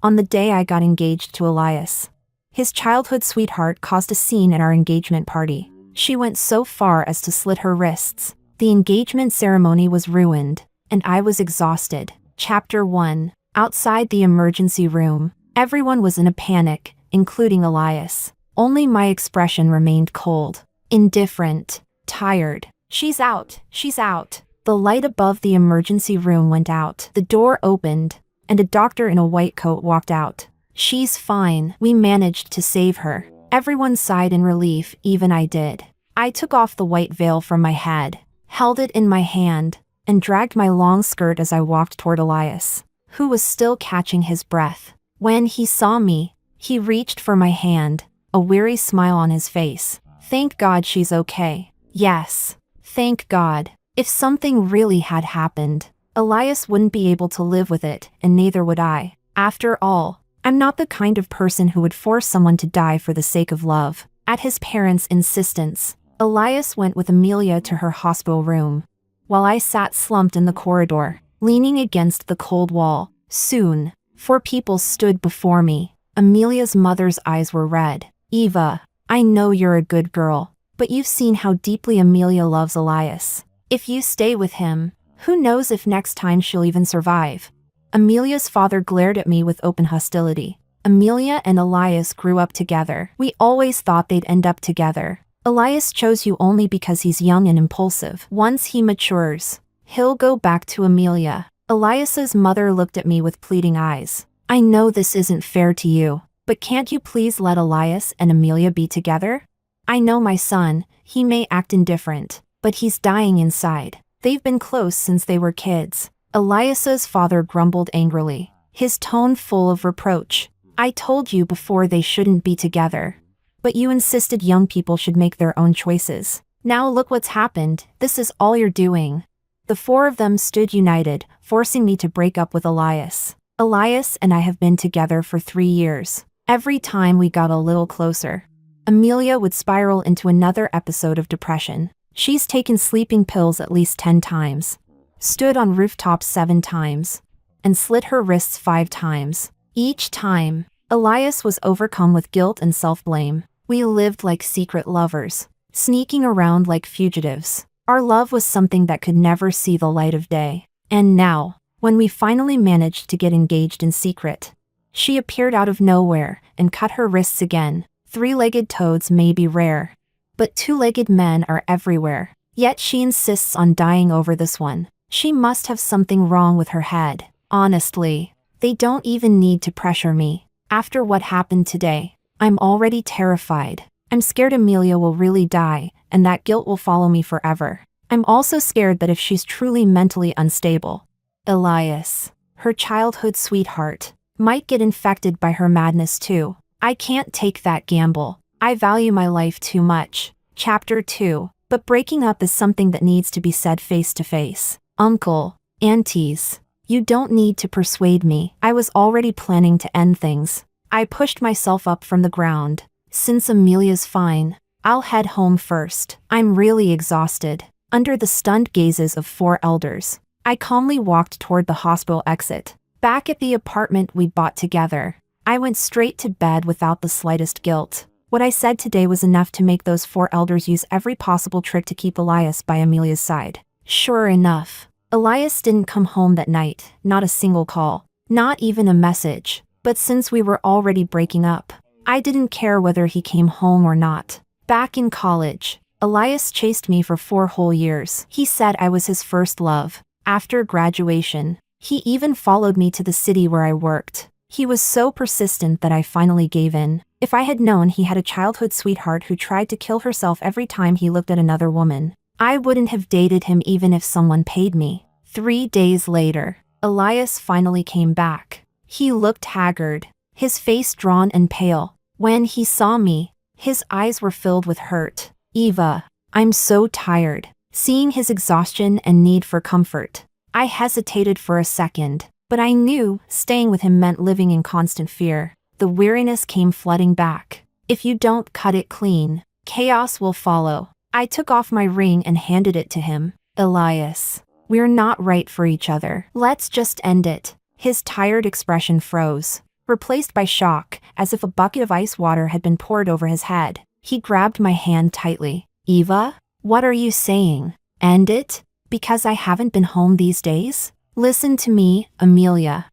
on the day I got engaged to Elias. His childhood sweetheart caused a scene at our engagement party. She went so far as to slit her wrists. The engagement ceremony was ruined, and I was exhausted. Chapter 1. Outside the emergency room, everyone was in a panic, including Elias. Only my expression remained cold, indifferent, tired. She's out, she's out. The light above the emergency room went out. The door opened, and a doctor in a white coat walked out. She's fine. We managed to save her. Everyone sighed in relief, even I did. I took off the white veil from my head, held it in my hand, and dragged my long skirt as I walked toward Elias, who was still catching his breath. When he saw me, he reached for my hand, a weary smile on his face. Thank God she's okay. Yes. Thank God. If something really had happened, Elias wouldn't be able to live with it, and neither would I. After all, I'm not the kind of person who would force someone to die for the sake of love. At his parents' insistence, Elias went with Amelia to her hospital room, while I sat slumped in the corridor, leaning against the cold wall. Soon, 4 people stood before me. Amelia's mother's eyes were red. Eva, I know you're a good girl, but you've seen how deeply Amelia loves Elias. If you stay with him, who knows if next time she'll even survive. Amelia's father glared at me with open hostility. Amelia and Elias grew up together. We always thought they'd end up together. Elias chose you only because he's young and impulsive. Once he matures, he'll go back to Amelia. Elias's mother looked at me with pleading eyes. I know this isn't fair to you, but can't you please let Elias and Amelia be together? I know my son, he may act indifferent, but he's dying inside. They've been close since they were kids. Elias's father grumbled angrily, his tone full of reproach. I told you before they shouldn't be together. But you insisted young people should make their own choices. Now look what's happened. This is all you're doing. The 4 of them stood united, forcing me to break up with Elias. Elias and I have been together for 3 years. Every time we got a little closer, Amelia would spiral into another episode of depression. She's taken sleeping pills at least 10 times, stood on rooftops 7 times, and slit her wrists 5 times. Each time, Elias was overcome with guilt and self-blame. We lived like secret lovers, sneaking around like fugitives. Our love was something that could never see the light of day. And now, when we finally managed to get engaged in secret, she appeared out of nowhere and cut her wrists again. 3-legged toads may be rare, but 2-legged men are everywhere. Yet she insists on dying over this one. She must have something wrong with her head. Honestly, they don't even need to pressure me. After what happened today, I'm already terrified. I'm scared Amelia will really die, and that guilt will follow me forever. I'm also scared that if she's truly mentally unstable, Elias, her childhood sweetheart, might get infected by her madness too. I can't take that gamble. I value my life too much. Chapter 2. But breaking up is something that needs to be said face to face. Uncle, aunties, you don't need to persuade me. I was already planning to end things. I pushed myself up from the ground. Since Amelia's fine, I'll head home first. I'm really exhausted. Under the stunned gazes of 4 elders, I calmly walked toward the hospital exit. Back at the apartment we bought together, I went straight to bed without the slightest guilt. What I said today was enough to make those 4 elders use every possible trick to keep Elias by Amelia's side. Sure enough, Elias didn't come home that night, not a single call, not even a message. But since we were already breaking up, I didn't care whether he came home or not. Back in college, Elias chased me for 4 whole years. He said I was his first love. After graduation, he even followed me to the city where I worked. He was so persistent that I finally gave in. If I had known he had a childhood sweetheart who tried to kill herself every time he looked at another woman, I wouldn't have dated him even if someone paid me. 3 days later, Elias finally came back. He looked haggard, his face drawn and pale. When he saw me, his eyes were filled with hurt. Eva, I'm so tired. Seeing his exhaustion and need for comfort, I hesitated for a second, but I knew staying with him meant living in constant fear. The weariness came flooding back. If you don't cut it clean, chaos will follow. I took off my ring and handed it to him. Elias, we're not right for each other. Let's just end it. His tired expression froze. replaced by shock, as if a bucket of ice water had been poured over his head. He grabbed my hand tightly. Eva? What are you saying? End it? Because I haven't been home these days? Listen to me, Amelia.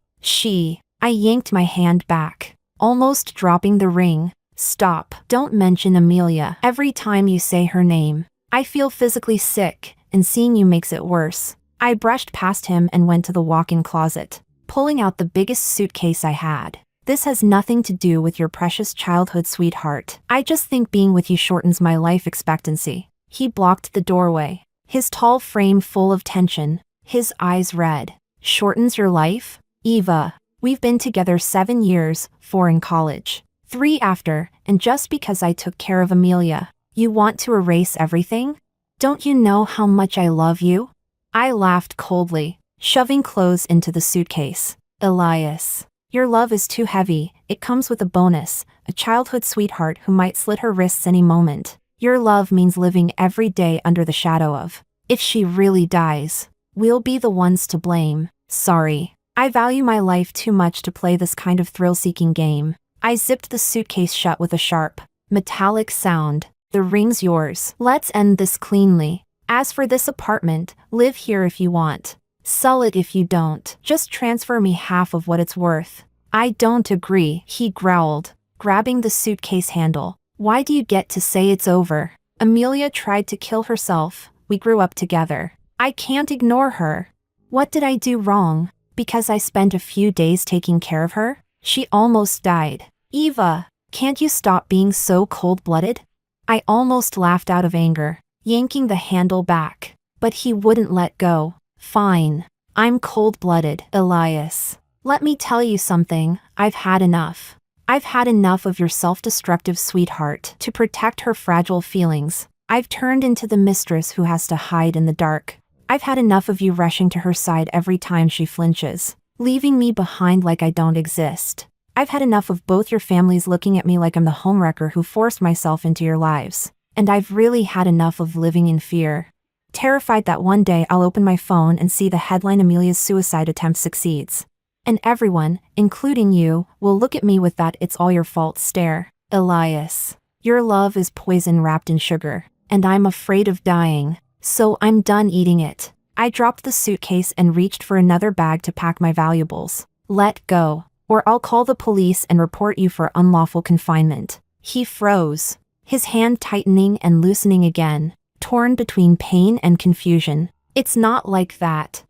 I yanked my hand back, almost dropping the ring. Stop. Don't mention Amelia. Every time you say her name, I feel physically sick, and seeing you makes it worse. I brushed past him and went to the walk-in closet, pulling out the biggest suitcase I had. This has nothing to do with your precious childhood sweetheart. I just think being with you shortens my life expectancy. He blocked the doorway, his tall frame full of tension, his eyes red. Shortens your life? Eva, we've been together 7 years, 4 in college, 3 after, and just because I took care of Amelia, you want to erase everything? Don't you know how much I love you? I laughed coldly, shoving clothes into the suitcase. Elias, your love is too heavy. It comes with a bonus, a childhood sweetheart who might slit her wrists any moment. Your love means living every day under the shadow of. If she really dies, we'll be the ones to blame. Sorry. I value my life too much to play this kind of thrill-seeking game. I zipped the suitcase shut with a sharp, metallic sound. The ring's yours. Let's end this cleanly. As for this apartment, live here if you want. Sell it if you don't. Just transfer me half of what it's worth. I don't agree, he growled, grabbing the suitcase handle. Why do you get to say it's over? Amelia tried to kill herself. We grew up together. I can't ignore her. What did I do wrong? Because I spent a few days taking care of her? She almost died. Eva, can't you stop being so cold-blooded? I almost laughed out of anger, yanking the handle back. But he wouldn't let go. Fine. I'm cold-blooded, Elias. Let me tell you something, I've had enough. I've had enough of your self-destructive sweetheart. To protect her fragile feelings, I've turned into the mistress who has to hide in the dark. I've had enough of you rushing to her side every time she flinches, leaving me behind like I don't exist. I've had enough of both your families looking at me like I'm the homewrecker who forced myself into your lives. And I've really had enough of living in fear. Terrified that one day I'll open my phone and see the headline Amelia's suicide attempt succeeds. And everyone, including you, will look at me with that "it's all your fault" stare. Elias, your love is poison wrapped in sugar, and I'm afraid of dying, so I'm done eating it. I dropped the suitcase and reached for another bag to pack my valuables. Let go, or I'll call the police and report you for unlawful confinement. He froze, his hand tightening and loosening again, torn between pain and confusion. It's not like that.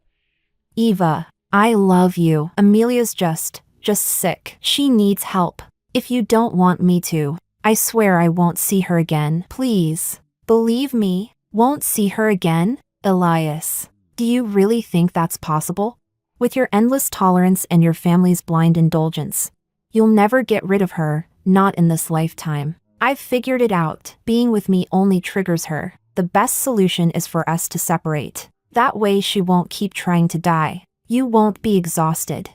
Eva, I love you. Amelia's just sick. She needs help. If you don't want me to, I swear I won't see her again. Please. Believe me, won't see her again? Elias, do you really think that's possible? With your endless tolerance and your family's blind indulgence, you'll never get rid of her, not in this lifetime. I've figured it out. Being with me only triggers her. The best solution is for us to separate. That way she won't keep trying to die. You won't be exhausted.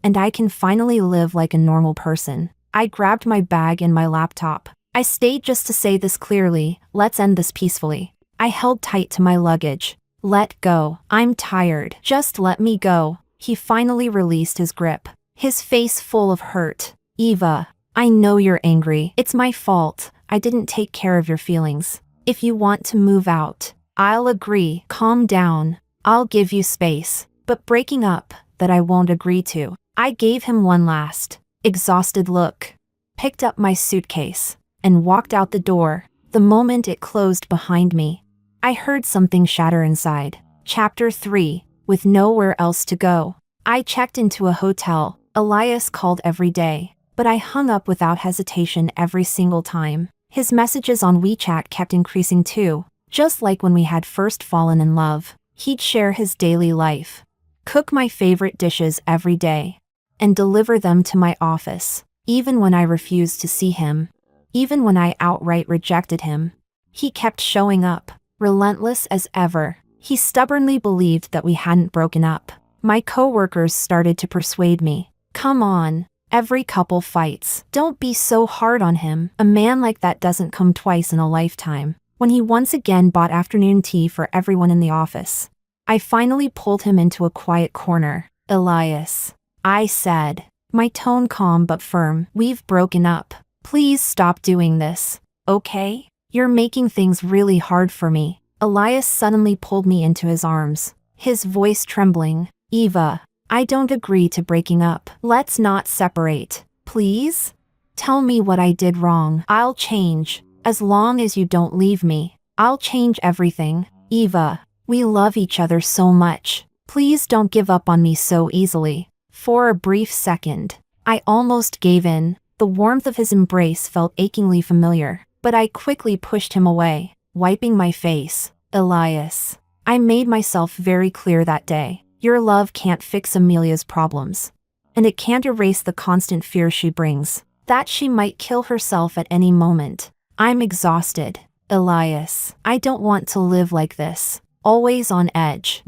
And I can finally live like a normal person. I grabbed my bag and my laptop. I stayed just to say this clearly. Let's end this peacefully. I held tight to my luggage. Let go. I'm tired. Just let me go. He finally released his grip, his face full of hurt. Eva, I know you're angry. It's my fault. I didn't take care of your feelings. If you want to move out, I'll agree. Calm down. I'll give you space. But breaking up, that I won't agree to. I gave him one last, exhausted look, picked up my suitcase, and walked out the door. The moment it closed behind me, I heard something shatter inside. Chapter 3, with nowhere else to go. I checked into a hotel. Elias called every day, but I hung up without hesitation every single time. His messages on WeChat kept increasing too. Just like when we had first fallen in love, he'd share his daily life, cook my favorite dishes every day, and deliver them to my office, even when I refused to see him, even when I outright rejected him. He kept showing up, relentless as ever. He stubbornly believed that we hadn't broken up. My coworkers started to persuade me. Come on, every couple fights. Don't be so hard on him. A man like that doesn't come twice in a lifetime. When he once again bought afternoon tea for everyone in the office, I finally pulled him into a quiet corner. Elias, I said, my tone calm but firm. We've broken up. Please stop doing this, okay? You're making things really hard for me. Elias suddenly pulled me into his arms, his voice trembling. Eva, I don't agree to breaking up. Let's not separate, please? Tell me what I did wrong. I'll change. As long as you don't leave me, I'll change everything. Eva, we love each other so much. Please don't give up on me so easily. For a brief second, I almost gave in. The warmth of his embrace felt achingly familiar, but I quickly pushed him away, wiping my face. Elias, I made myself very clear that day. Your love can't fix Amelia's problems, and it can't erase the constant fear she brings, that she might kill herself at any moment. I'm exhausted. Elias, I don't want to live like this, always on edge.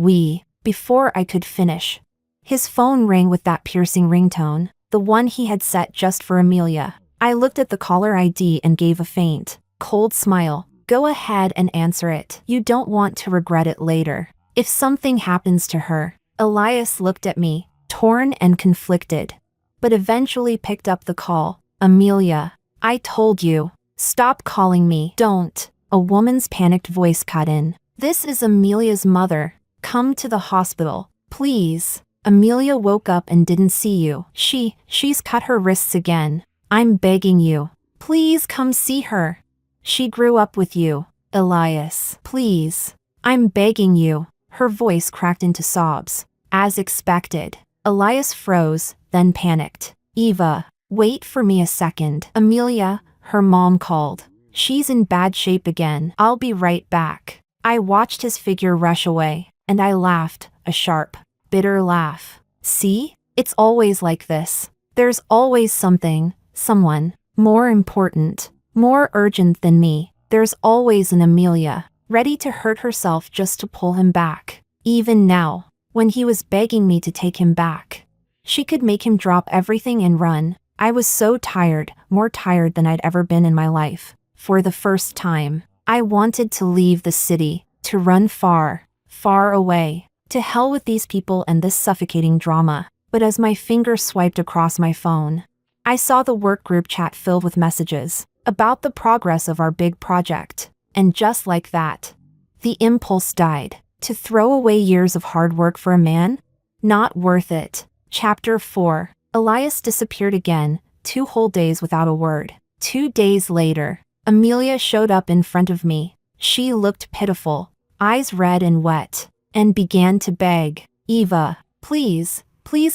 Before I could finish, his phone rang with that piercing ringtone, the one he had set just for Amelia. I looked at the caller ID and gave a faint, cold smile. Go ahead and answer it. You don't want to regret it later. If something happens to her. Elias looked at me, torn and conflicted, but eventually picked up the call. Amelia, I told you. Stop calling me. Don't. A woman's panicked voice cut in. This is Amelia's mother. Come to the hospital, please. Amelia woke up and didn't see you. She's cut her wrists again. I'm begging you. Please come see her. She grew up with you. Elias, please. I'm begging you. Her voice cracked into sobs. As expected. Elias froze, then panicked. Eva, wait for me a second. Amelia, her mom called. She's in bad shape again. I'll be right back. I watched his figure rush away, and I laughed, a sharp, bitter laugh. See? It's always like this. There's always something, someone, more important, more urgent than me. There's always an Amelia, ready to hurt herself just to pull him back. Even now, when he was begging me to take him back, she could make him drop everything and run. I was so tired, more tired than I'd ever been in my life. For the first time, I wanted to leave the city, to run far, far away. To hell with these people and this suffocating drama. But as my finger swiped across my phone, I saw the work group chat filled with messages about the progress of our big project. And just like that, the impulse died. To throw away years of hard work for a man? Not worth it. Chapter 4. Elias disappeared again, 2 whole days without a word. 2 days later, Amelia showed up in front of me. She looked pitiful, eyes red and wet, and began to beg. Eva, please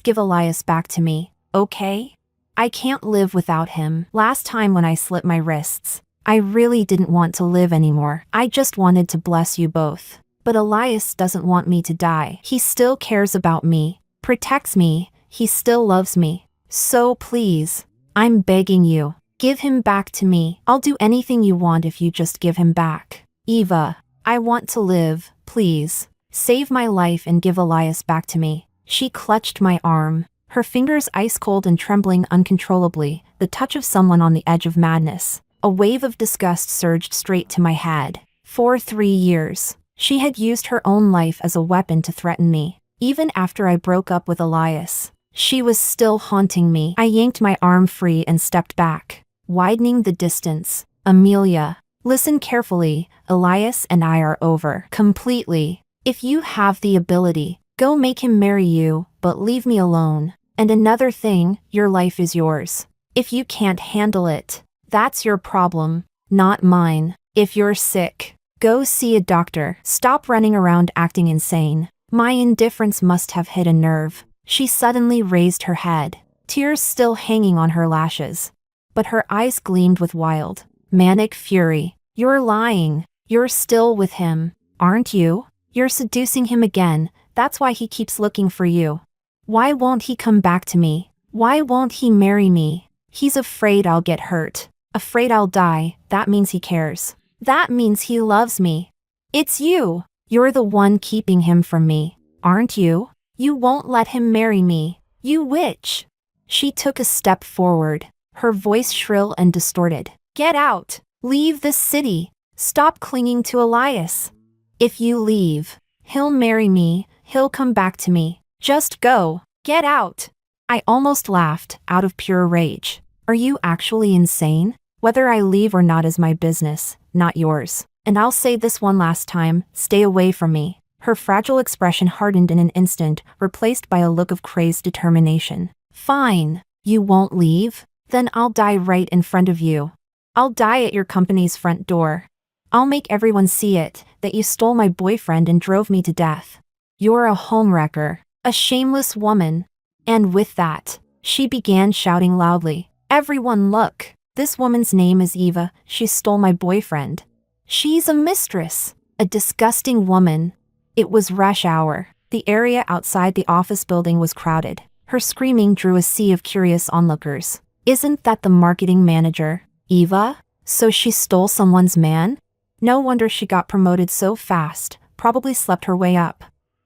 give Elias back to me, okay? I can't live without him. Last time when I slit my wrists, I really didn't want to live anymore. I just wanted to bless you both. But Elias doesn't want me to die. He still cares about me, protects me, he still loves me. So please, I'm begging you, give him back to me. I'll do anything you want if you just give him back. Eva, I want to live, please. Save my life and give Elias back to me. She clutched my arm, her fingers ice cold and trembling uncontrollably, the touch of someone on the edge of madness. A wave of disgust surged straight to my head. For 3 years, she had used her own life as a weapon to threaten me. Even after I broke up with Elias, she was still haunting me. I yanked my arm free and stepped back, widening the distance. Amelia, listen carefully. Elias and I are over. Completely. If you have the ability, go make him marry you, but leave me alone. And another thing, your life is yours. If you can't handle it, that's your problem, not mine. If you're sick, go see a doctor. Stop running around acting insane. My indifference must have hit a nerve. She suddenly raised her head, tears still hanging on her lashes. But her eyes gleamed with wild, manic fury. You're lying. You're still with him, aren't you? You're seducing him again. That's why he keeps looking for you. Why won't he come back to me? Why won't he marry me? He's afraid I'll get hurt. Afraid I'll die. That means he cares. That means he loves me. It's you. You're the one keeping him from me, aren't you? You won't let him marry me. You witch. She took a step forward, her voice shrill and distorted. Get out. Leave this city. Stop clinging to Elias. If you leave, he'll marry me. He'll come back to me. Just go. Get out. I almost laughed, out of pure rage. Are you actually insane? Whether I leave or not is my business, not yours. And I'll say this one last time, stay away from me. Her fragile expression hardened in an instant, replaced by a look of crazed determination. Fine. You won't leave? Then I'll die right in front of you. I'll die at your company's front door. I'll make everyone see it, that you stole my boyfriend and drove me to death. You're a homewrecker, a shameless woman. And with that, she began shouting loudly. Everyone look! This woman's name is Eva, she stole my boyfriend. She's a mistress, a disgusting woman. It was rush hour. The area outside the office building was crowded. Her screaming drew a sea of curious onlookers. Isn't that the marketing manager, Eva? So she stole someone's man? No wonder she got promoted so fast, probably slept her way up.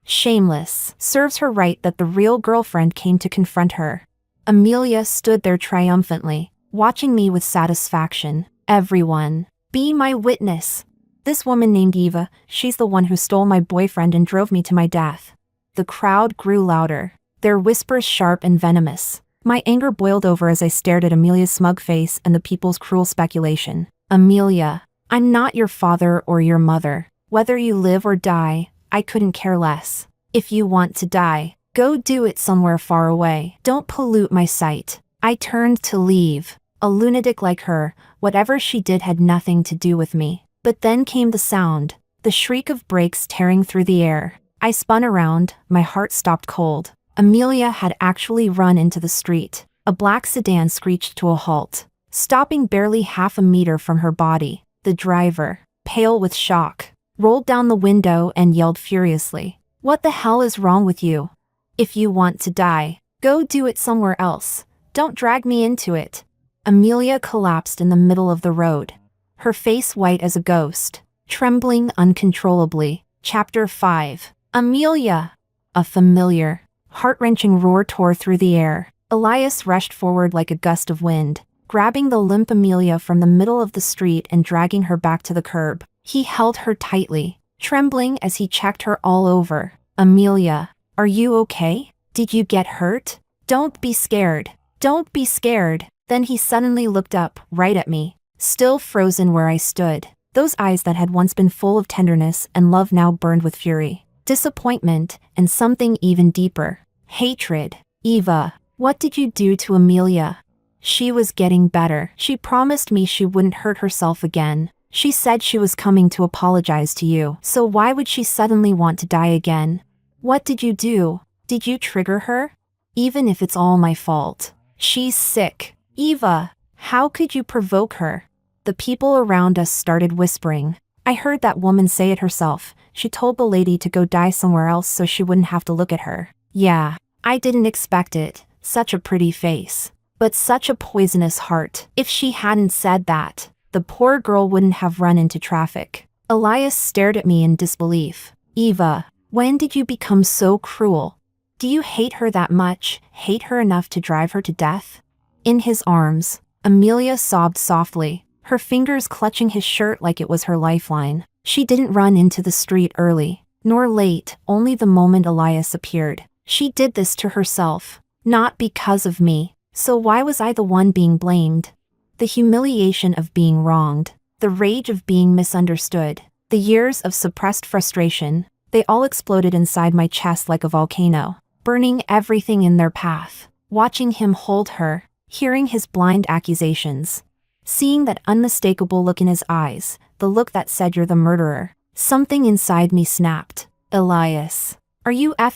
Shameless. Serves her right that the real girlfriend came to confront her. Amelia stood there triumphantly, watching me with satisfaction. Everyone, be my witness. This woman named Eva, she's the one who stole my boyfriend and drove me to my death. The crowd grew louder, their whispers sharp and venomous. My anger boiled over as I stared at Amelia's smug face and the people's cruel speculation. Amelia, I'm not your father or your mother. Whether you live or die, I couldn't care less. If you want to die, go do it somewhere far away. Don't pollute my sight. I turned to leave. A lunatic like her, whatever she did had nothing to do with me. But then came the sound, the shriek of brakes tearing through the air. I spun around, my heart stopped cold. Amelia had actually run into the street. A black sedan screeched to a halt, stopping barely half a meter from her body. The driver, pale with shock, rolled down the window and yelled furiously. What the hell is wrong with you? If you want to die, go do it somewhere else. Don't drag me into it. Amelia collapsed in the middle of the road, her face white as a ghost, trembling uncontrollably. Chapter 5. Amelia! A familiar, heart-wrenching roar tore through the air. Elias rushed forward like a gust of wind, grabbing the limp Amelia from the middle of the street and dragging her back to the curb. He held her tightly, trembling as he checked her all over. Amelia, are you okay? Did you get hurt? Don't be scared. Don't be scared. Then he suddenly looked up, right at me, still frozen where I stood. Those eyes that had once been full of tenderness and love now burned with fury, disappointment, and something even deeper. Hatred. Eva, what did you do to Amelia? She was getting better. She promised me she wouldn't hurt herself again. She said she was coming to apologize to you. So why would she suddenly want to die again? What did you do? Did you trigger her? Even if it's all my fault. She's sick. Eva, how could you provoke her? The people around us started whispering. I heard that woman say it herself. She told the lady to go die somewhere else so she wouldn't have to look at her. Yeah, I didn't expect it. Such a pretty face. But such a poisonous heart. If she hadn't said that, the poor girl wouldn't have run into traffic. Elias stared at me in disbelief. Eva, when did you become so cruel? Do you hate her that much, hate her enough to drive her to death? In his arms, Amelia sobbed softly, her fingers clutching his shirt like it was her lifeline. She didn't run into the street early, nor late, only the moment Elias appeared. She did this to herself, not because of me. So why was I the one being blamed? The humiliation of being wronged, the rage of being misunderstood, the years of suppressed frustration, they all exploded inside my chest like a volcano, burning everything in their path. Watching him hold her, hearing his blind accusations, seeing that unmistakable look in his eyes, the look that said you're the murderer, something inside me snapped. Elias, are you ****ing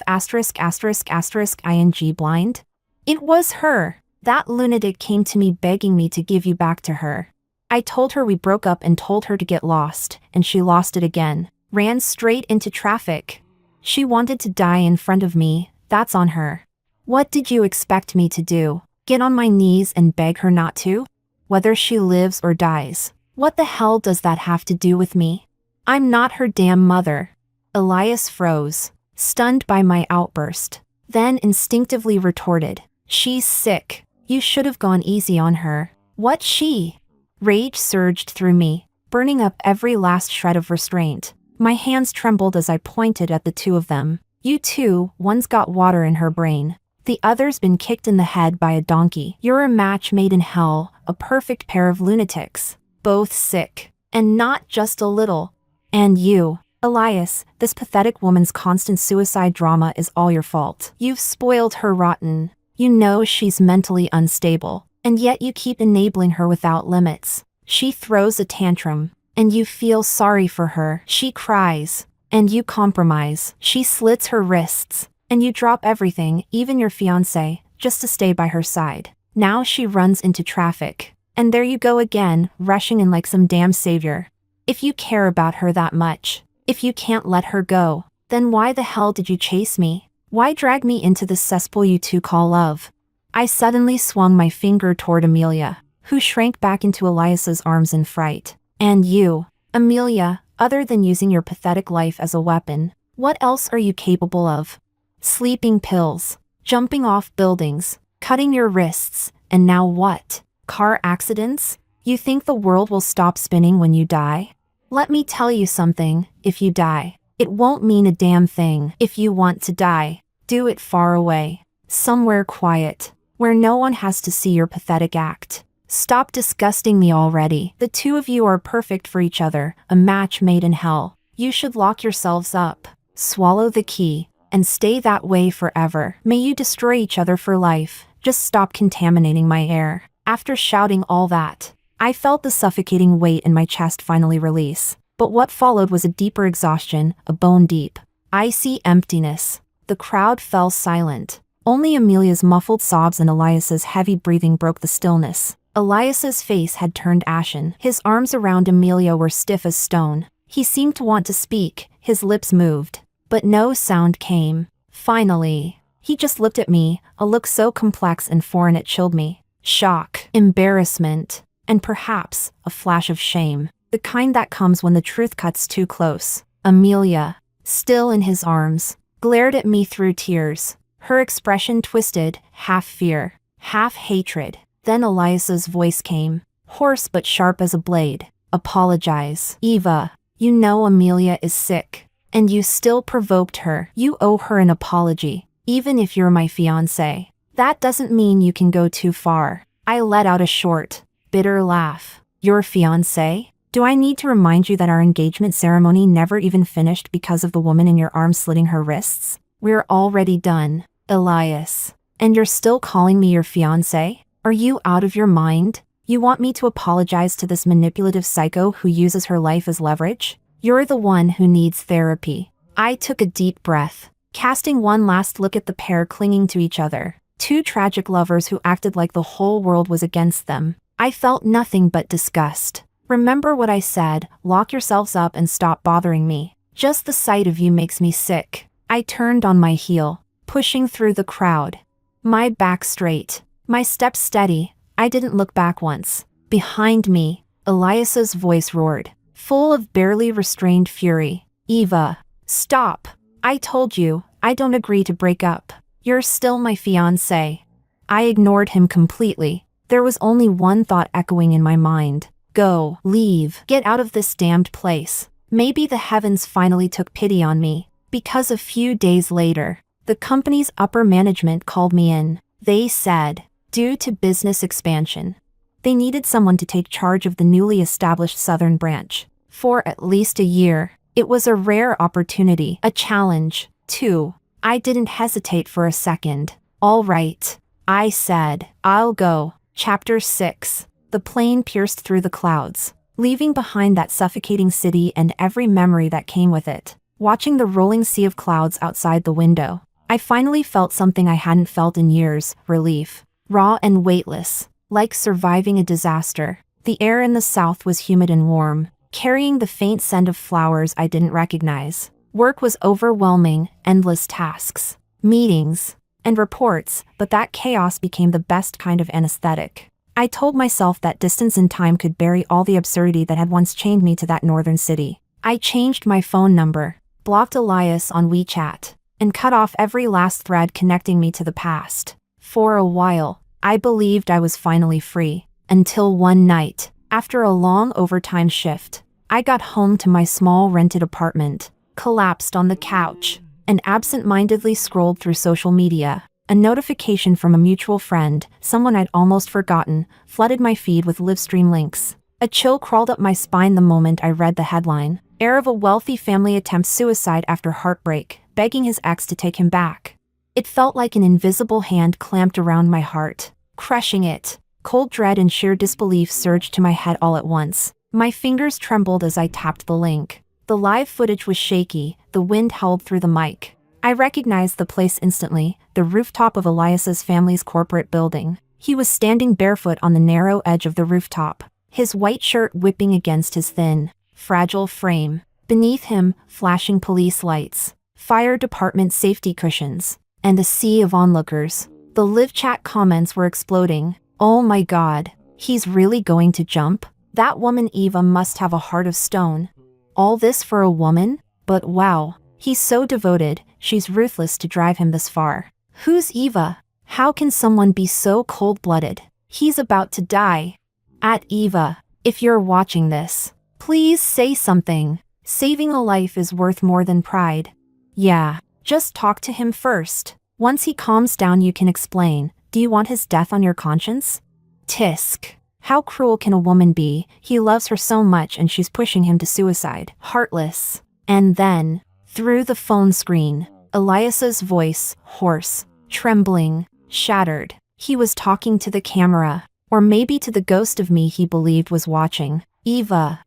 blind? It was her. That lunatic came to me begging me to give you back to her. I told her we broke up and told her to get lost, and she lost it again. Ran straight into traffic. She wanted to die in front of me, that's on her. What did you expect me to do? Get on my knees and beg her not to? Whether she lives or dies. What the hell does that have to do with me? I'm not her damn mother. Elias froze, stunned by my outburst, then instinctively retorted. She's sick. You should have gone easy on her. What she? Rage surged through me, burning up every last shred of restraint. My hands trembled as I pointed at the two of them. You two, one's got water in her brain. The other's been kicked in the head by a donkey. You're a match made in hell, a perfect pair of lunatics. Both sick. And not just a little. And you, Elias, this pathetic woman's constant suicide drama is all your fault. You've spoiled her rotten. You know she's mentally unstable, and yet you keep enabling her without limits. She throws a tantrum, and you feel sorry for her. She cries, and you compromise. She slits her wrists, and you drop everything, even your fiancé, just to stay by her side. Now she runs into traffic. And there you go again, rushing in like some damn savior. If you care about her that much, if you can't let her go, then why the hell did you chase me? Why drag me into this cesspool you two call love? I suddenly swung my finger toward Amelia, who shrank back into Elias's arms in fright. And you, Amelia, other than using your pathetic life as a weapon, what else are you capable of? Sleeping pills, jumping off buildings, cutting your wrists, and now what? Car accidents? You think the world will stop spinning when you die? Let me tell you something, if you die, it won't mean a damn thing. If you want to die, do it far away. Somewhere quiet, where no one has to see your pathetic act. Stop disgusting me already. The two of you are perfect for each other, a match made in hell. You should lock yourselves up, swallow the key, and stay that way forever. May you destroy each other for life. Just stop contaminating my air. After shouting all that, I felt the suffocating weight in my chest finally release. But what followed was a deeper exhaustion, a bone-deep, icy emptiness. The crowd fell silent. Only Amelia's muffled sobs and Elias's heavy breathing broke the stillness. Elias's face had turned ashen. His arms around Amelia were stiff as stone. He seemed to want to speak, his lips moved. But no sound came. Finally, he just looked at me, a look so complex and foreign it chilled me. Shock, embarrassment, and perhaps a flash of shame. The kind that comes when the truth cuts too close. Amelia, still in his arms, glared at me through tears. Her expression twisted, half fear, half hatred. Then Elias's voice came, hoarse but sharp as a blade. Apologize. Eva, you know Amelia is sick, and you still provoked her. You owe her an apology, even if you're my fiancé. That doesn't mean you can go too far. I let out a short, bitter laugh. Your fiancé? Do I need to remind you that our engagement ceremony never even finished because of the woman in your arms slitting her wrists? We're already done, Elias. And you're still calling me your fiancé? Are you out of your mind? You want me to apologize to this manipulative psycho who uses her life as leverage? You're the one who needs therapy. I took a deep breath, casting one last look at the pair clinging to each other. Two tragic lovers who acted like the whole world was against them. I felt nothing but disgust. Remember what I said, lock yourselves up and stop bothering me. Just the sight of you makes me sick. I turned on my heel, pushing through the crowd. My back straight, my steps steady. I didn't look back once. Behind me, Elias's voice roared, full of barely restrained fury. Eva, stop. I told you, I don't agree to break up. You're still my fiancé. I ignored him completely. There was only one thought echoing in my mind. Go, leave, get out of this damned place. Maybe the heavens finally took pity on me. Because a few days later, the company's upper management called me in. They said, due to business expansion, they needed someone to take charge of the newly established southern branch. For at least a year, it was a rare opportunity, a challenge, too. I didn't hesitate for a second. All right, I said, I'll go. Chapter 6. The plane pierced through the clouds, leaving behind that suffocating city and every memory that came with it. Watching the rolling sea of clouds outside the window, I finally felt something I hadn't felt in years, relief. Raw and weightless, like surviving a disaster. The air in the south was humid and warm, carrying the faint scent of flowers I didn't recognize. Work was overwhelming, endless tasks, meetings, and reports, but that chaos became the best kind of anesthetic. I told myself that distance and time could bury all the absurdity that had once chained me to that northern city. I changed my phone number, blocked Elias on WeChat, and cut off every last thread connecting me to the past. For a while, I believed I was finally free, until one night, after a long overtime shift, I got home to my small rented apartment, collapsed on the couch, and absent-mindedly scrolled through social media. A notification from a mutual friend, someone I'd almost forgotten, flooded my feed with live stream links. A chill crawled up my spine the moment I read the headline. Heir of a wealthy family attempts suicide after heartbreak, begging his ex to take him back. It felt like an invisible hand clamped around my heart, crushing it. Cold dread and sheer disbelief surged to my head all at once. My fingers trembled as I tapped the link. The live footage was shaky, the wind howled through the mic. I recognized the place instantly, the rooftop of Elias's family's corporate building. He was standing barefoot on the narrow edge of the rooftop, his white shirt whipping against his thin, fragile frame. Beneath him, flashing police lights, fire department safety cushions, and a sea of onlookers. The live chat comments were exploding. Oh my god, he's really going to jump? That woman Eva must have a heart of stone. All this for a woman? But wow, he's so devoted, she's ruthless to drive him this far. Who's Eva? How can someone be so cold-blooded? He's about to die. At Eva, if you're watching this, please say something. Saving a life is worth more than pride. Yeah, just talk to him first. Once he calms down you can explain. Do you want his death on your conscience? Tisk. How cruel can a woman be? He loves her so much and she's pushing him to suicide. Heartless. And then, through the phone screen, Elias's voice, hoarse, trembling, shattered. He was talking to the camera, or maybe to the ghost of me he believed was watching. Eva.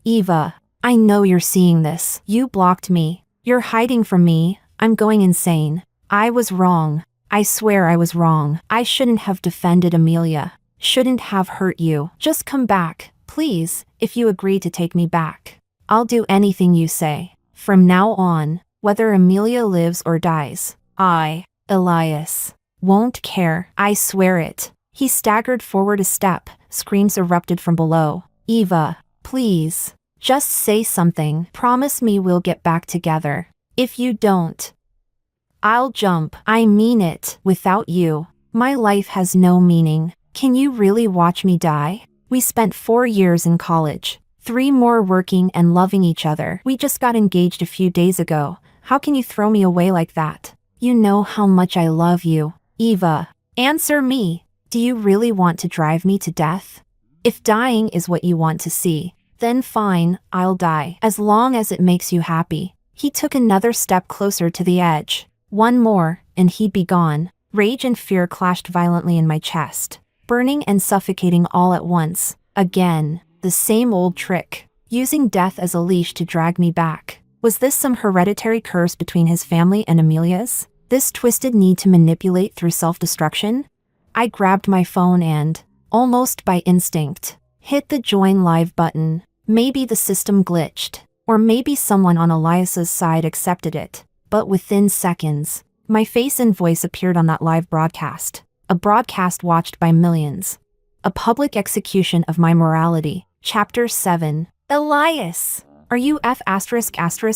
Eva, I know you're seeing this. You blocked me. You're hiding from me. I'm going insane. I was wrong. I swear I was wrong. I shouldn't have defended Amelia. Shouldn't have hurt you. Just come back, please, if you agree to take me back. I'll do anything you say. From now on, whether Amelia lives or dies, I, Elias, won't care. I swear it. He staggered forward a step. Screams erupted from below. Eva, please, just say something. Promise me we'll get back together. If you don't, I'll jump. I mean it. Without you, my life has no meaning. Can you really watch me die? We spent 4 years in college, 3 more working and loving each other. We just got engaged a few days ago. How can you throw me away like that? You know how much I love you. Eva, answer me. Do you really want to drive me to death? If dying is what you want to see, then fine, I'll die. As long as it makes you happy. He took another step closer to the edge. One more, and he'd be gone. Rage and fear clashed violently in my chest, burning and suffocating all at once. Again, the same old trick, using death as a leash to drag me back. Was this some hereditary curse between his family and Amelia's? This twisted need to manipulate through self-destruction? I grabbed my phone and, almost by instinct, hit the join live button. Maybe the system glitched, or maybe someone on Elias's side accepted it. But within seconds, my face and voice appeared on that live broadcast. A broadcast watched by millions. A public execution of my morality. Chapter 7. Elias! Are you *****ing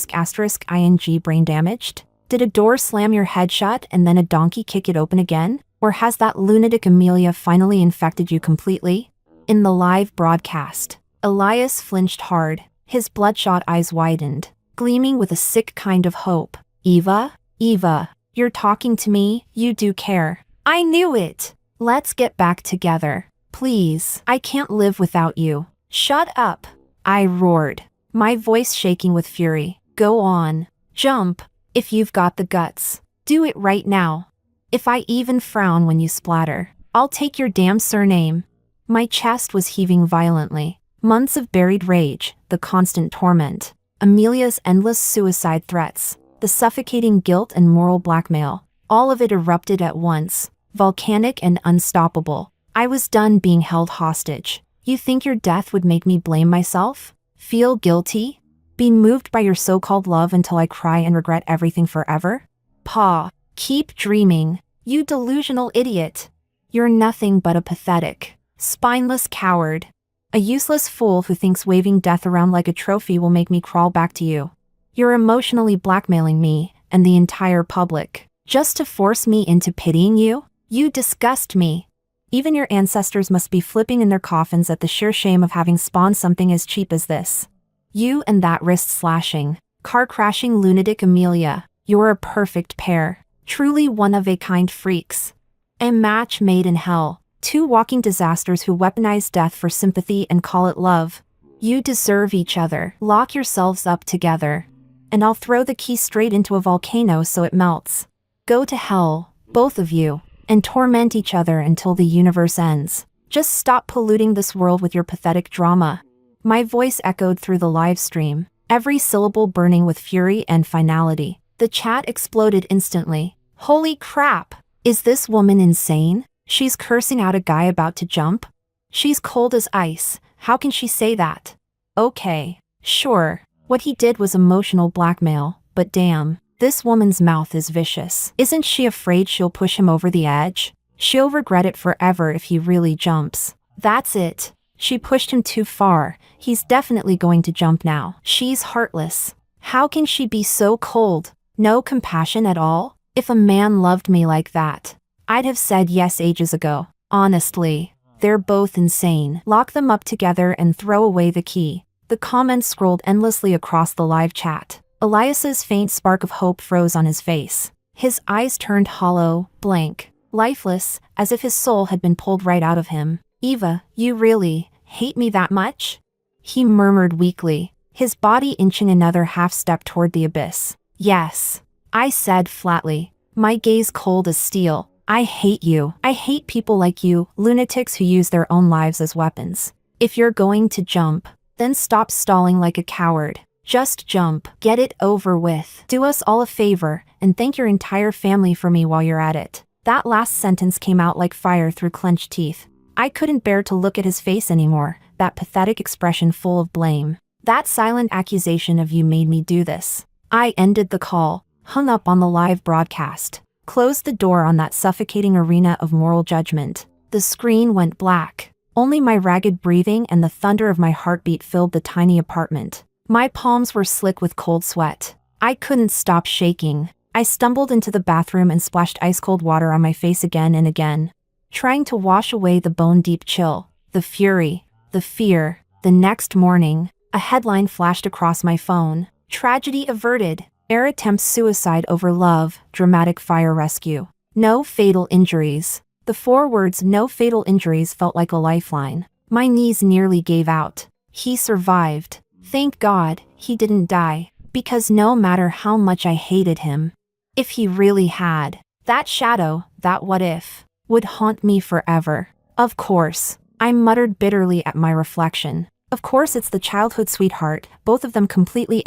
brain damaged? Did a door slam your head shut and then a donkey kick it open again? Or has that lunatic Amelia finally infected you completely? In the live broadcast, Elias flinched hard, his bloodshot eyes widened, gleaming with a sick kind of hope. Eva? Eva, you're talking to me, you do care. I knew it! Let's get back together. Please, I can't live without you. Shut up! I roared, my voice shaking with fury. Go on. Jump, if you've got the guts. Do it right now. If I even frown when you splatter, I'll take your damn surname. My chest was heaving violently. Months of buried rage, the constant torment, Amelia's endless suicide threats, the suffocating guilt and moral blackmail, all of it erupted at once, volcanic and unstoppable. I was done being held hostage. You think your death would make me blame myself? Feel guilty? Be moved by your so-called love until I cry and regret everything forever? Pa, keep dreaming, you delusional idiot. You're nothing but a pathetic, spineless coward. A useless fool who thinks waving death around like a trophy will make me crawl back to you. You're emotionally blackmailing me, and the entire public, just to force me into pitying you? You disgust me. Even your ancestors must be flipping in their coffins at the sheer shame of having spawned something as cheap as this. You and that wrist-slashing, car-crashing lunatic Amelia, you're a perfect pair. Truly one-of-a-kind freaks. A match made in hell. Two walking disasters who weaponize death for sympathy and call it love. You deserve each other. Lock yourselves up together. And I'll throw the key straight into a volcano so it melts. Go to hell, both of you, and torment each other until the universe ends. Just stop polluting this world with your pathetic drama. My voice echoed through the live stream, every syllable burning with fury and finality. The chat exploded instantly. Holy crap! Is this woman insane? She's cursing out a guy about to jump? She's cold as ice. How can she say that? Okay, sure. What he did was emotional blackmail, but damn, this woman's mouth is vicious. Isn't she afraid she'll push him over the edge? She'll regret it forever if he really jumps. That's it. She pushed him too far. He's definitely going to jump now. She's heartless. How can she be so cold? No compassion at all? If a man loved me like that, I'd have said yes ages ago. Honestly, they're both insane. Lock them up together and throw away the key. The comments scrolled endlessly across the live chat. Elias's faint spark of hope froze on his face. His eyes turned hollow, blank, lifeless, as if his soul had been pulled right out of him. Eva, you really hate me that much? He murmured weakly, his body inching another half step toward the abyss. Yes, I said flatly, my gaze cold as steel. I hate you. I hate people like you, lunatics who use their own lives as weapons. If you're going to jump, then stop stalling like a coward. Just jump. Get it over with. Do us all a favor, and thank your entire family for me while you're at it. That last sentence came out like fire through clenched teeth. I couldn't bear to look at his face anymore, that pathetic expression full of blame. That silent accusation of you made me do this. I ended the call, hung up on the live broadcast, closed the door on that suffocating arena of moral judgment. The screen went black. Only my ragged breathing and the thunder of my heartbeat filled the tiny apartment. My palms were slick with cold sweat. I couldn't stop shaking. I stumbled into the bathroom and splashed ice-cold water on my face again and again, trying to wash away the bone-deep chill, the fury, the fear. The next morning, a headline flashed across my phone. Tragedy averted. Heir attempts suicide over love, dramatic fire rescue. No fatal injuries. The 4 words "no fatal injuries" felt like a lifeline. My knees nearly gave out. He survived. Thank God, he didn't die. Because no matter how much I hated him, if he really had, that shadow, that what if, would haunt me forever. Of course, I muttered bitterly at my reflection. Of course it's the childhood sweetheart, both of them completely ******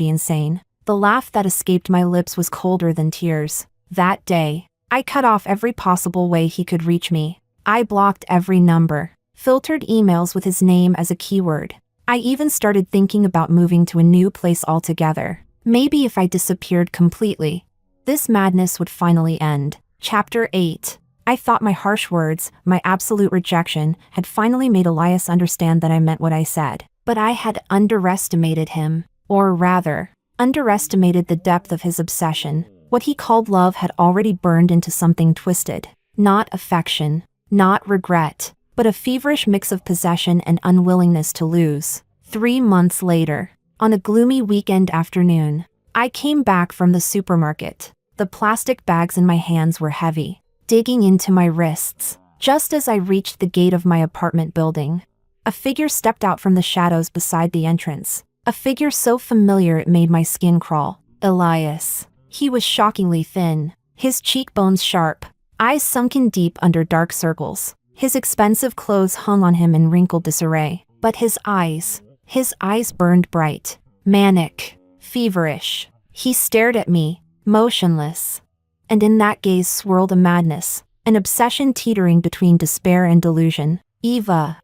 insane. The laugh that escaped my lips was colder than tears. That day, I cut off every possible way he could reach me. I blocked every number, filtered emails with his name as a keyword. I even started thinking about moving to a new place altogether. Maybe if I disappeared completely, this madness would finally end. Chapter 8. I thought my harsh words, my absolute rejection, had finally made Elias understand that I meant what I said. But I had underestimated him. Or rather, underestimated the depth of his obsession. What he called love had already burned into something twisted. Not affection, not regret, but a feverish mix of possession and unwillingness to lose. 3 months later, on a gloomy weekend afternoon, I came back from the supermarket. The plastic bags in my hands were heavy, digging into my wrists. Just as I reached the gate of my apartment building, a figure stepped out from the shadows beside the entrance. A figure so familiar it made my skin crawl. Elias. He was shockingly thin, his cheekbones sharp, eyes sunken deep under dark circles. His expensive clothes hung on him in wrinkled disarray. But his eyes burned bright, manic, feverish. He stared at me, motionless. And in that gaze swirled a madness, an obsession teetering between despair and delusion. Eva.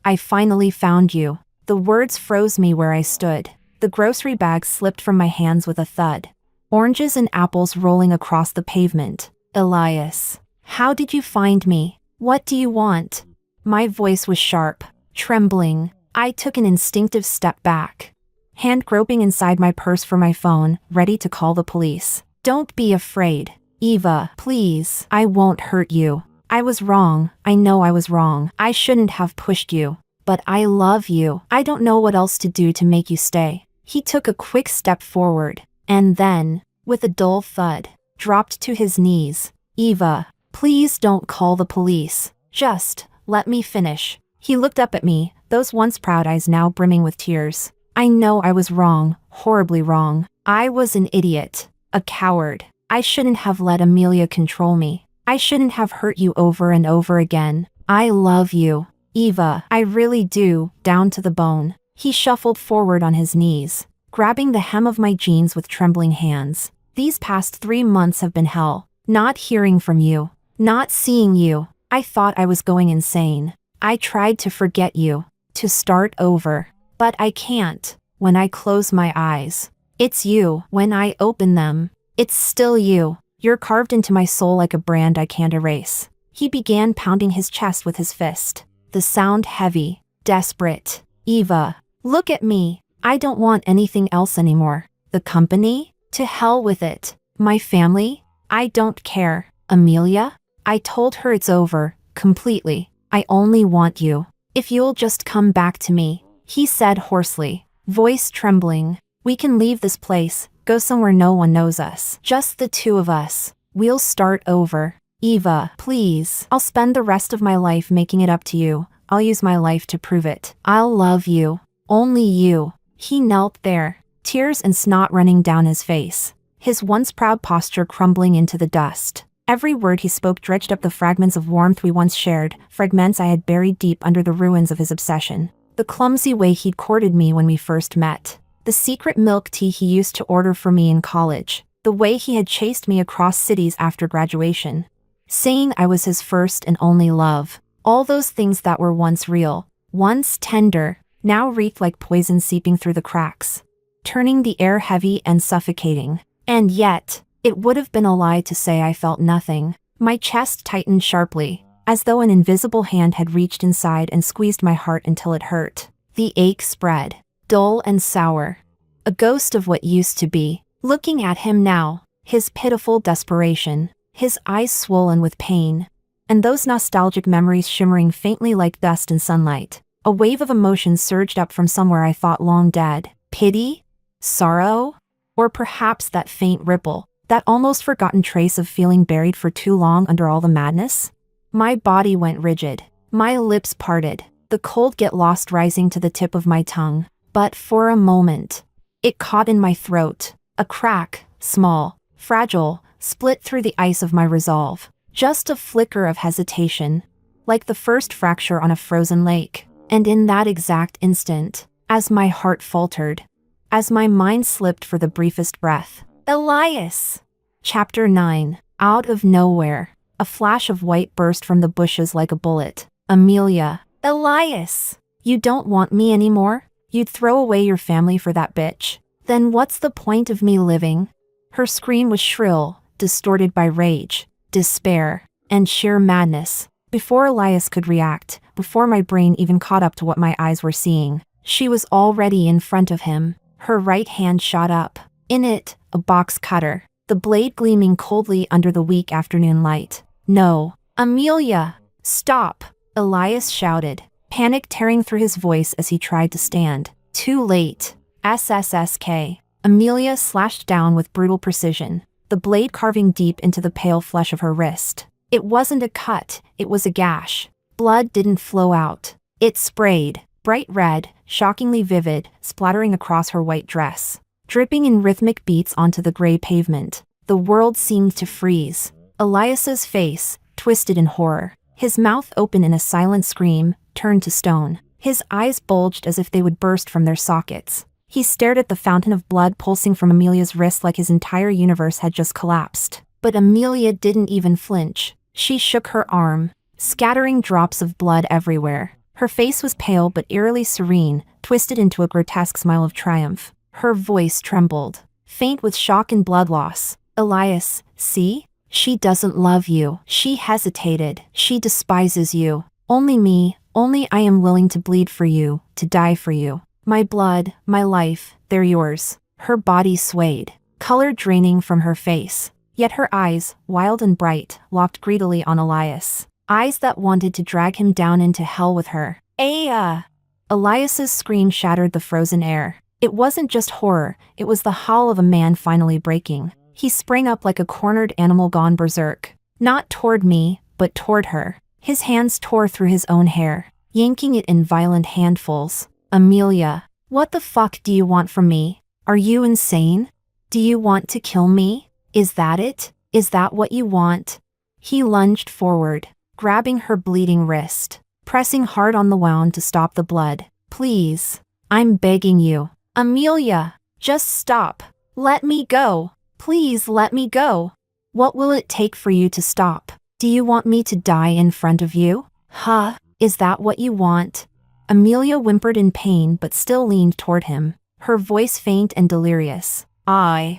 I finally found you. The words froze me where I stood. The grocery bag slipped from my hands with a thud. Oranges and apples rolling across the pavement. Elias. How did you find me? What do you want? My voice was sharp, trembling. I took an instinctive step back, hand groping inside my purse for my phone, ready to call the police. Don't be afraid. Eva, please. I won't hurt you. I was wrong. I know I was wrong. I shouldn't have pushed you. But I love you. I don't know what else to do to make you stay. He took a quick step forward, and then, with a dull thud, dropped to his knees. Eva, please don't call the police. Just let me finish. He looked up at me, those once proud eyes now brimming with tears. I know I was wrong, horribly wrong. I was an idiot, a coward. I shouldn't have let Amelia control me. I shouldn't have hurt you over and over again. I love you, Eva, I really do, down to the bone. He shuffled forward on his knees, grabbing the hem of my jeans with trembling hands. These past 3 months have been hell. Not hearing from you, not seeing you. I thought I was going insane. I tried to forget you, to start over. But I can't. When I close my eyes, it's you. When I open them, it's still you. You're carved into my soul like a brand I can't erase. He began pounding his chest with his fist, the sound heavy, desperate. Eva, look at me. I don't want anything else anymore. The company? To hell with it. My family? I don't care. Amelia? I told her it's over, completely. I only want you. If you'll just come back to me, he said hoarsely, voice trembling. We can leave this place, go somewhere no one knows us. Just the two of us. We'll start over. Eva, please. I'll spend the rest of my life making it up to you. I'll use my life to prove it. I'll love you. Only you. He knelt there, tears and snot running down his face, his once proud posture crumbling into the dust. Every word he spoke dredged up the fragments of warmth we once shared, fragments I had buried deep under the ruins of his obsession. The clumsy way he'd courted me when we first met. The secret milk tea he used to order for me in college. The way he had chased me across cities after graduation, saying I was his first and only love. All those things that were once real, once tender, now reeked like poison seeping through the cracks, turning the air heavy and suffocating. And yet, it would have been a lie to say I felt nothing. My chest tightened sharply, as though an invisible hand had reached inside and squeezed my heart until it hurt. The ache spread, dull and sour, a ghost of what used to be. Looking at him now, his pitiful desperation, his eyes swollen with pain, and those nostalgic memories shimmering faintly like dust in sunlight, a wave of emotion surged up from somewhere I thought long dead. Pity? Sorrow? Or perhaps that faint ripple, that almost forgotten trace of feeling buried for too long under all the madness? My body went rigid, my lips parted, the cold get lost rising to the tip of my tongue. But for a moment, it caught in my throat, a crack, small, fragile, split through the ice of my resolve. Just a flicker of hesitation, like the first fracture on a frozen lake. And in that exact instant, as my heart faltered, as my mind slipped for the briefest breath, Elias! Chapter 9. Out of nowhere, a flash of white burst from the bushes like a bullet. Amelia. Elias! You don't want me anymore? You'd throw away your family for that bitch? Then what's the point of me living? Her scream was shrill, distorted by rage, despair, and sheer madness. Before Elias could react, before my brain even caught up to what my eyes were seeing, she was already in front of him. Her right hand shot up. In it, a box cutter, the blade gleaming coldly under the weak afternoon light. No. Amelia! Stop! Elias shouted, panic tearing through his voice as he tried to stand. Too late. SSSK. Amelia slashed down with brutal precision, the blade carving deep into the pale flesh of her wrist. It wasn't a cut, it was a gash. Blood didn't flow out. It sprayed, bright red, shockingly vivid, splattering across her white dress, dripping in rhythmic beats onto the gray pavement. The world seemed to freeze. Elias's face, twisted in horror, his mouth open in a silent scream, turned to stone. His eyes bulged as if they would burst from their sockets. He stared at the fountain of blood pulsing from Amelia's wrist like his entire universe had just collapsed. But Amelia didn't even flinch. She shook her arm, scattering drops of blood everywhere. Her face was pale but eerily serene, twisted into a grotesque smile of triumph. Her voice trembled, faint with shock and blood loss. Elias, see? She doesn't love you. She hesitated. She despises you. Only me, only I am willing to bleed for you, to die for you. My blood, my life, they're yours. Her body swayed, color draining from her face. Yet her eyes, wild and bright, locked greedily on Elias. Eyes that wanted to drag him down into hell with her. Aya! Elias's scream shattered the frozen air. It wasn't just horror, it was the howl of a man finally breaking. He sprang up like a cornered animal gone berserk. Not toward me, but toward her. His hands tore through his own hair, yanking it in violent handfuls. Amelia, what the fuck do you want from me? Are you insane? Do you want to kill me? Is that it? Is that what you want? He lunged forward, grabbing her bleeding wrist, pressing hard on the wound to stop the blood. Please, I'm begging you. Amelia, just stop. Let me go. Please let me go. What will it take for you to stop? Do you want me to die in front of you? Huh? Is that what you want? Amelia whimpered in pain but still leaned toward him, her voice faint and delirious. I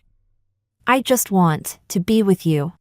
just want to be with you.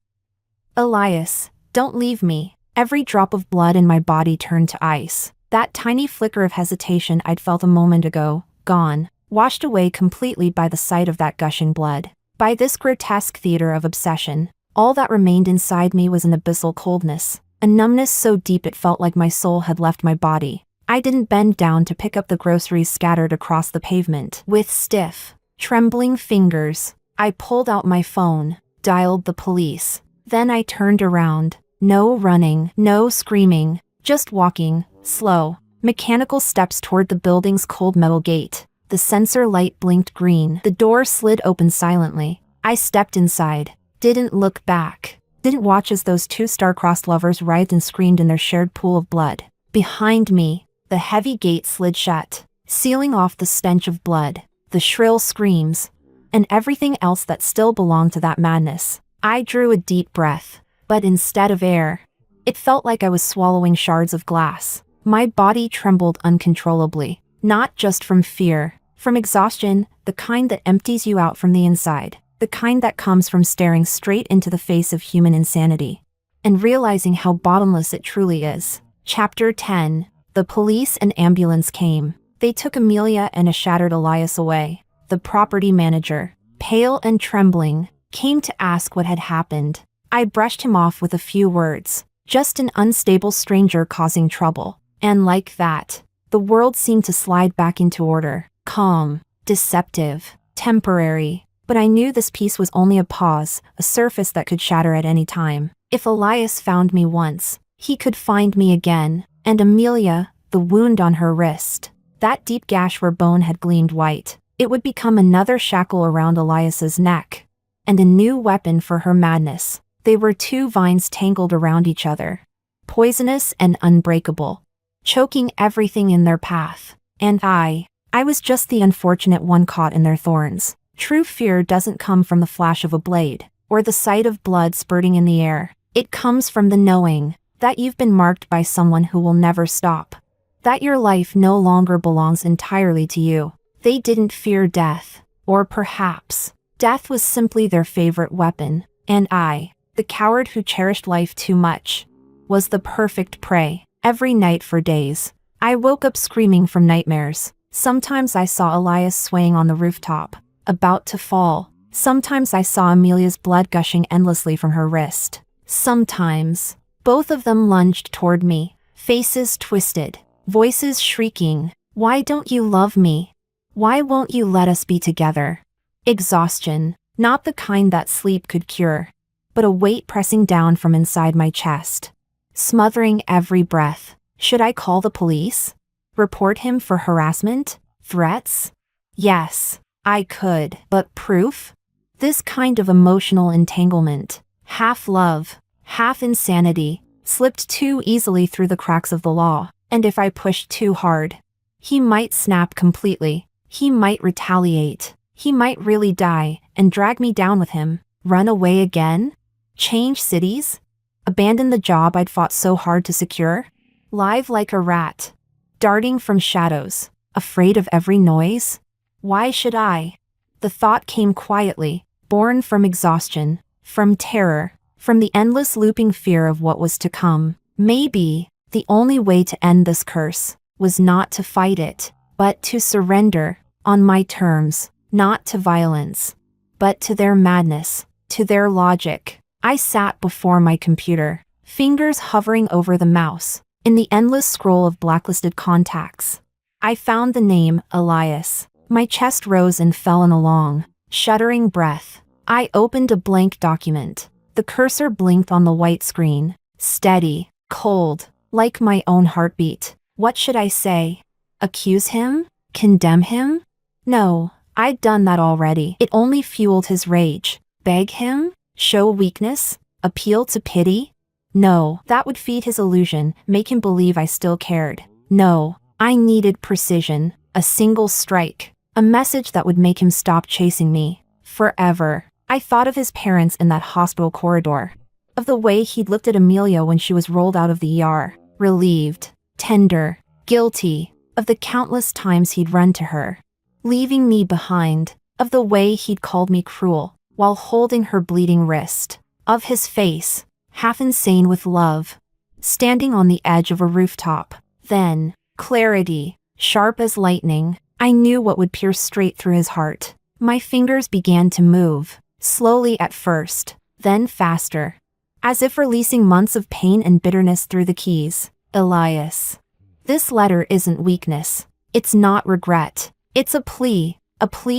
Elias, don't leave me. Every drop of blood in my body turned to ice. That tiny flicker of hesitation I'd felt a moment ago, gone, washed away completely by the sight of that gushing blood. By this grotesque theater of obsession, all that remained inside me was an abyssal coldness, a numbness so deep it felt like my soul had left my body. I didn't bend down to pick up the groceries scattered across the pavement. With stiff, trembling fingers, I pulled out my phone, dialed the police. Then I turned around. No running, no screaming, just walking, slow, mechanical steps toward the building's cold metal gate. The sensor light blinked green. The door slid open silently. I stepped inside. Didn't look back. Didn't watch as those two star-crossed lovers writhed and screamed in their shared pool of blood. Behind me, the heavy gate slid shut, sealing off the stench of blood, the shrill screams, and everything else that still belonged to that madness. I drew a deep breath. But instead of air, it felt like I was swallowing shards of glass. My body trembled uncontrollably, not just from fear, from exhaustion, the kind that empties you out from the inside, the kind that comes from staring straight into the face of human insanity, and realizing how bottomless it truly is. Chapter 10. The police and ambulance came. They took Amelia and a shattered Elias away. The property manager, pale and trembling, came to ask what had happened. I brushed him off with a few words. Just an unstable stranger causing trouble. And like that, the world seemed to slide back into order. Calm, deceptive, temporary. But I knew this peace was only a pause, a surface that could shatter at any time. If Elias found me once, he could find me again. And Amelia, the wound on her wrist, that deep gash where bone had gleamed white, it would become another shackle around Elias's neck. And a new weapon for her madness. They were two vines tangled around each other, poisonous and unbreakable, choking everything in their path. And I was just the unfortunate one caught in their thorns. True fear doesn't come from the flash of a blade, or the sight of blood spurting in the air. It comes from the knowing that you've been marked by someone who will never stop. That your life no longer belongs entirely to you. They didn't fear death, or perhaps death was simply their favorite weapon, and I, the coward who cherished life too much, was the perfect prey. Every night for days, I woke up screaming from nightmares. Sometimes I saw Elias swaying on the rooftop, about to fall. Sometimes I saw Amelia's blood gushing endlessly from her wrist. Sometimes, both of them lunged toward me, faces twisted, voices shrieking, "Why don't you love me? Why won't you let us be together?" Exhaustion, not the kind that sleep could cure, but a weight pressing down from inside my chest, smothering every breath. Should I call the police? Report him for harassment? Threats? Yes, I could. But proof? This kind of emotional entanglement, half love, half insanity, slipped too easily through the cracks of the law. And if I pushed too hard, he might snap completely. He might retaliate. He might really die and drag me down with him. Run away again? Change cities? Abandon the job I'd fought so hard to secure? Live like a rat, darting from shadows, afraid of every noise? Why should I? The thought came quietly, born from exhaustion, from terror, from the endless looping fear of what was to come. Maybe the only way to end this curse was not to fight it, but to surrender, on my terms, not to violence, but to their madness, to their logic. I sat before my computer, fingers hovering over the mouse, in the endless scroll of blacklisted contacts. I found the name Elias. My chest rose and fell in a long, shuddering breath. I opened a blank document. The cursor blinked on the white screen. Steady, cold, like my own heartbeat. What should I say? Accuse him? Condemn him? No, I'd done that already. It only fueled his rage. Beg him? Show weakness? Appeal to pity? No, that would feed his illusion, make him believe I still cared. No, I needed precision, a single strike, a message that would make him stop chasing me. Forever. I thought of his parents in that hospital corridor. Of the way he'd looked at Amelia when she was rolled out of the ER. Relieved, tender, guilty. Of the countless times he'd run to her, leaving me behind. Of the way he'd called me cruel while holding her bleeding wrist. Of his face, half insane with love, standing on the edge of a rooftop. Then, clarity, sharp as lightning. I knew what would pierce straight through his heart. My fingers began to move, slowly at first, then faster, as if releasing months of pain and bitterness through the keys. Elias. This letter isn't weakness. It's not regret. It's a plea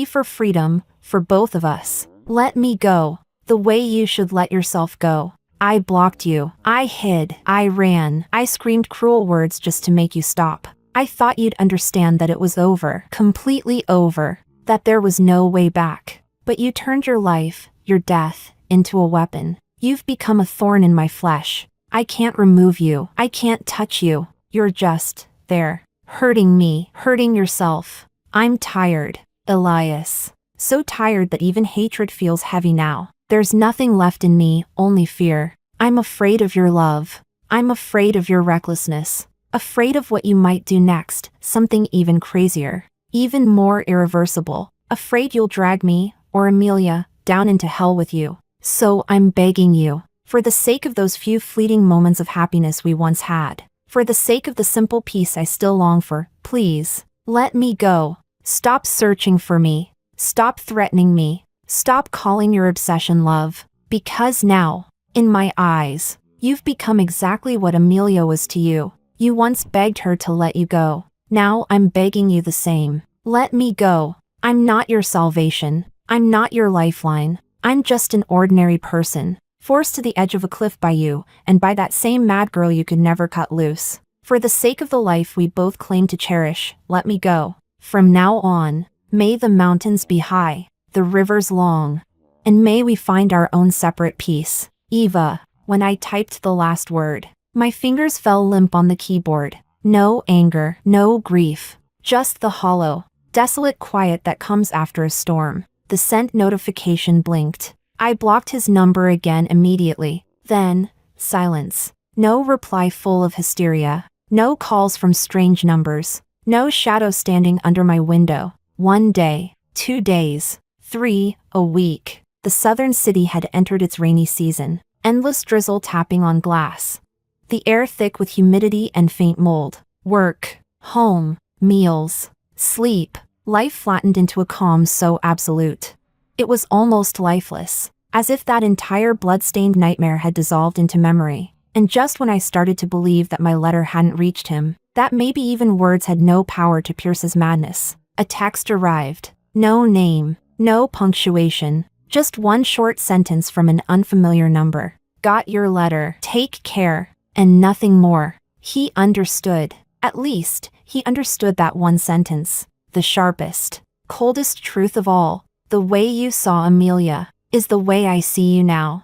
for freedom, for both of us. Let me go, the way you should let yourself go. I blocked you. I hid. I ran. I screamed cruel words just to make you stop. I thought you'd understand that it was over, completely over, that there was no way back. But you turned your life, your death, into a weapon. You've become a thorn in my flesh. I can't remove you. I can't touch you. You're just there, hurting me, hurting yourself. I'm tired, Elias. So tired that even hatred feels heavy now. There's nothing left in me, only fear. I'm afraid of your love. I'm afraid of your recklessness. Afraid of what you might do next, something even crazier, even more irreversible. Afraid you'll drag me, or Amelia, down into hell with you. So I'm begging you, for the sake of those few fleeting moments of happiness we once had, for the sake of the simple peace I still long for, please, let me go. Stop searching for me. Stop threatening me. Stop calling your obsession love. Because now, in my eyes, you've become exactly what Amelia was to you. You once begged her to let you go. Now I'm begging you the same. Let me go. I'm not your salvation. I'm not your lifeline. I'm just an ordinary person, forced to the edge of a cliff by you, and by that same mad girl you could never cut loose. For the sake of the life we both claim to cherish, let me go. From now on, may the mountains be high, the rivers long, and may we find our own separate peace. Eva. When I typed the last word, my fingers fell limp on the keyboard. No anger, no grief, just the hollow, desolate quiet that comes after a storm. The sent notification blinked. I blocked his number again immediately. Then, silence. No reply full of hysteria. No calls from strange numbers. No shadow standing under my window. 1 day, 2 days, 3, a week. The southern city had entered its rainy season. Endless drizzle tapping on glass. The air thick with humidity and faint mold. Work, home, meals, sleep. Life flattened into a calm so absolute. It was almost lifeless, as if that entire blood-stained nightmare had dissolved into memory. And just when I started to believe that my letter hadn't reached him, that maybe even words had no power to pierce his madness, a text arrived. No name, no punctuation, just one short sentence from an unfamiliar number. Got your letter. Take care. And nothing more. He understood. At least, he understood that one sentence. The sharpest, coldest truth of all. The way you saw Amelia is the way I see you now.